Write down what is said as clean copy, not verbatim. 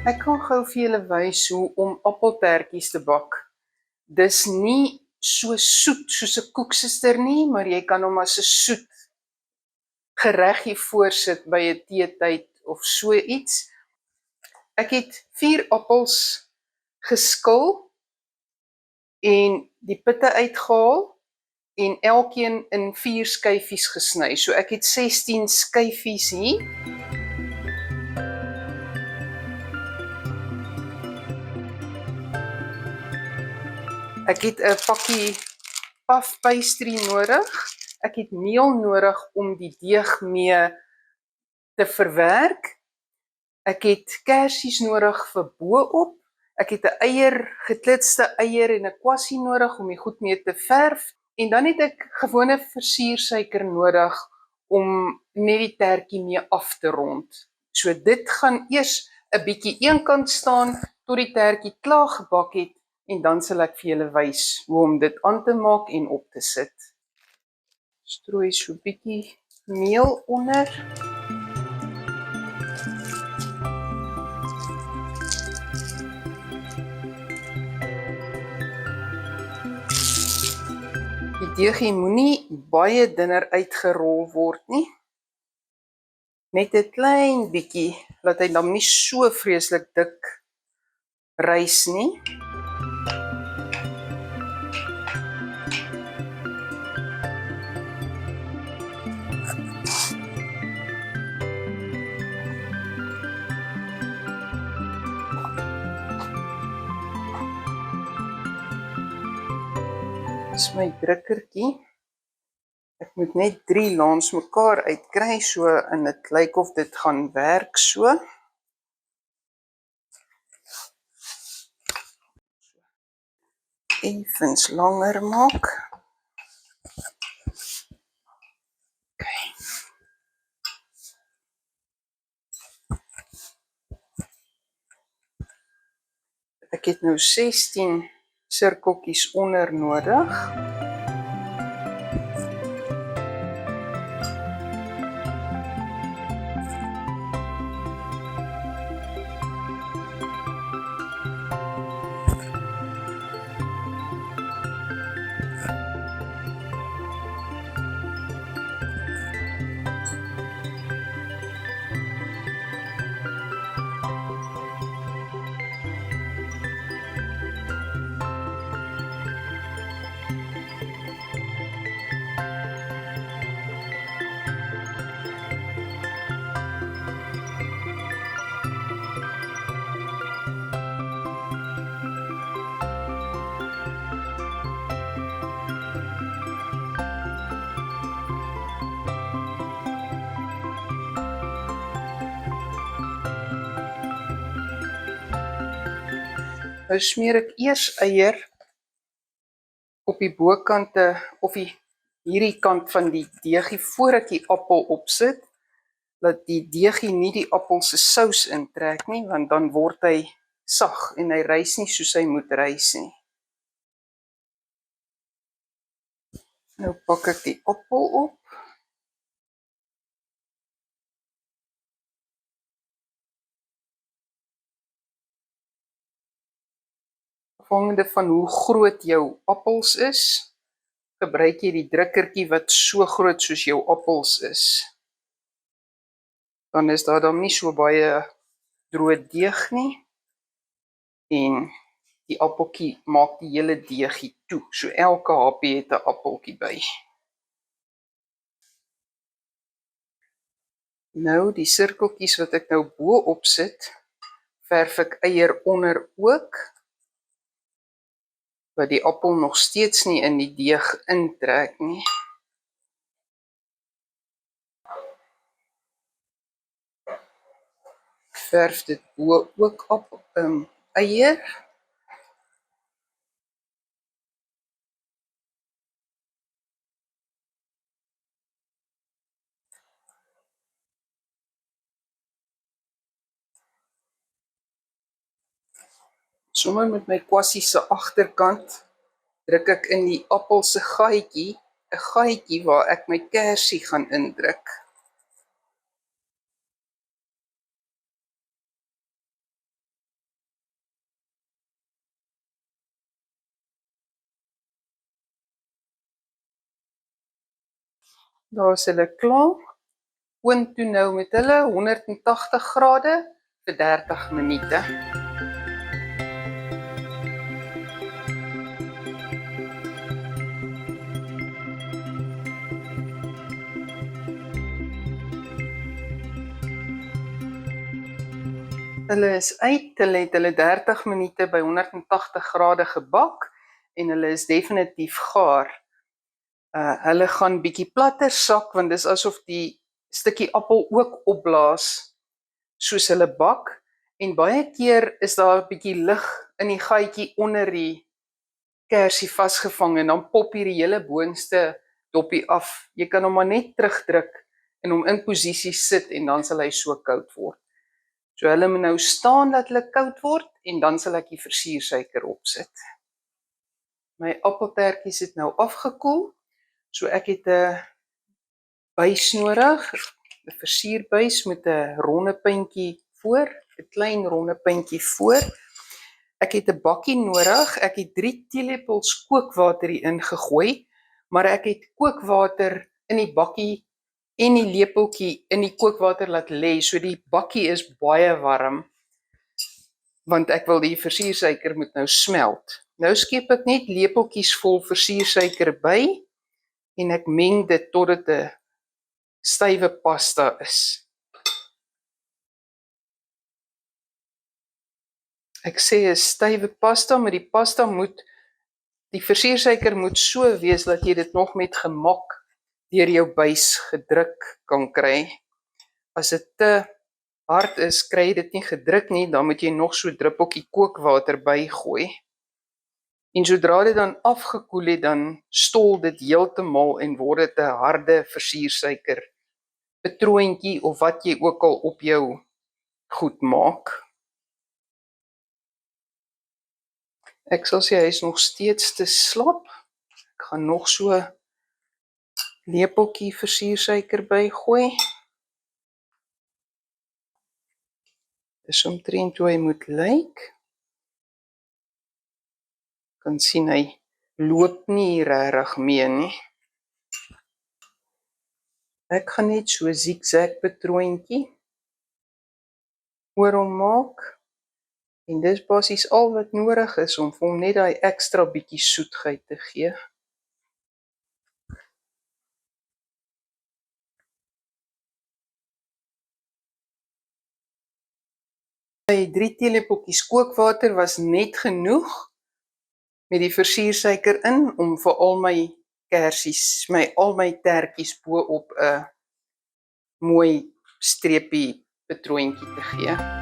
Ek kan gou vir julle wys hoe om appeltertjies te bak. Dis nie so soet soos 'n koeksuster nie, maar jy kan hom as 'n soet gereg hier voorsit by 'n teetyd of so iets. Ek het 4 appels geskil en die pitte uitgehaal en elkeen in 4 skyfies gesny. So ek het 16 skyfies hier. Ek het 'n pakkie puff pastry nodig. Ek het meel nodig om die deeg mee te verwerk. Ek het kersies nodig vir bo-op. Ek het 'n eier, geklitste eier en 'n kwassie nodig om die goed mee te verf. En dan het ek gewone versiersuiker nodig om net die tertjie mee af te rond. So dit gaan eers 'n bietjie eenkant staan tot die tertjie klaar gebak het en dan sal ek vir julle wys hoe om dit aan te maak en op te sit. Strooi so 'n bietjie meel onder. Die deegie moenie baie dunner uitgerol word nie. Net 'n klein bietjie, laat hy dan nie so vreeslik dik rys nie. Dis my drukkertjie. Ek moet net 3 langs mekaar uitkry so en dit lyk of dit gaan werk so. Effens langer maak. Okay. Ek het nou 16 sirkeltjies onder nodig. Nou smeer ek eers eier op die bokante of hierdie kant van die deegie voor ek die appel opsit, dat die deegie nie die appel se sous intrek nie, want dan word hy sag en hy rys nie soos hy moet rys nie. Nou pak ek die appel op. Afhangende van hoe groot jou appels is, gebruik jy die drukkertjie wat so groot soos jou appels is. Dan is daar dan nie so baie droë deeg nie. En die appeltjie maak die hele deegie toe. So elke happie het 'n appeltjie by. Nou die sirkeltjies wat ek nou bo-op sit, verf ek eier onder ook, wat die appel nog steeds nie in die deeg intrek nie. Ek verf dit bo ook op eier. Sommer met my kwassie se agterkant druk ek in die appel se gaatjie, 'n gaatjie waar ek my kersie gaan indruk. Daar is hulle klaar. Oond toe nou met hulle 180 grade vir 30 minute. Hulle is uit, hulle het hulle 30 minute by 180 grade gebak en hulle is definitief gaar. Hulle gaan bietjie platter sak want dis asof die stukkie appel ook opblaas soos hulle bak en baie keer is daar 'n bietjie lug in die gaatjie onder die kersie vasgevang en dan pop hier die hele boonste doppie af. Jy kan hom maar net terugdruk en hom in posisie sit en dan sal hy so koud word. So hulle moet nou staan dat hulle koud word en dan sal ek die versiersuiker opsit. My appeltertjies het nou afgekoel. So ek het 'n buis nodig, 'n versierbuis met 'n ronde puntjie voor, 'n klein ronde puntjie voor. Ek het 'n bakkie nodig. Ek het 3 teelepels kookwater hierin gegooi, maar ek het kookwater in die bakkie en die lepeltjie in die kookwater laat lê, so die bakkie is baie warm, want ek wil die versiersuiker moet nou smelt. Nou skep ek net lepeltjies vol versiersuiker by, en ek meng dit tot dit 'n stywe pasta is. Ek sê 'n stywe pasta, maar die pasta die versiersuiker moet so wees dat jy dit nog met gemak deur jou buis gedruk kan kry. As dit te hard is, kry jy dit nie gedruk nie, dan moet jy nog so 'n druppeltjie kookwater bygooi. En sodra dit dan afgekoel het, dan stol dit heeltemal en word dit 'n harde versiersuiker patroontjie of wat jy ook al op jou goed maak. Ek sal sê hy is nog steeds te slap. Ek gaan nog so 'n lepeltjie versiersuiker bygooi. Dis omtrent hoe hy moet lyk. Kan sien hy loop nie regtig mee nie. Ek gaan net so 'n zigzag patroontjie oor hom maak. En dis basies al wat nodig is om vir hom net daai ekstra bietjie soetheid te gee. My 3 teelepeltjies kookwater was net genoeg met die versiersuiker in om vir al my kersies, al my tertjies bo op 'n mooi streepie patroontjie te gee.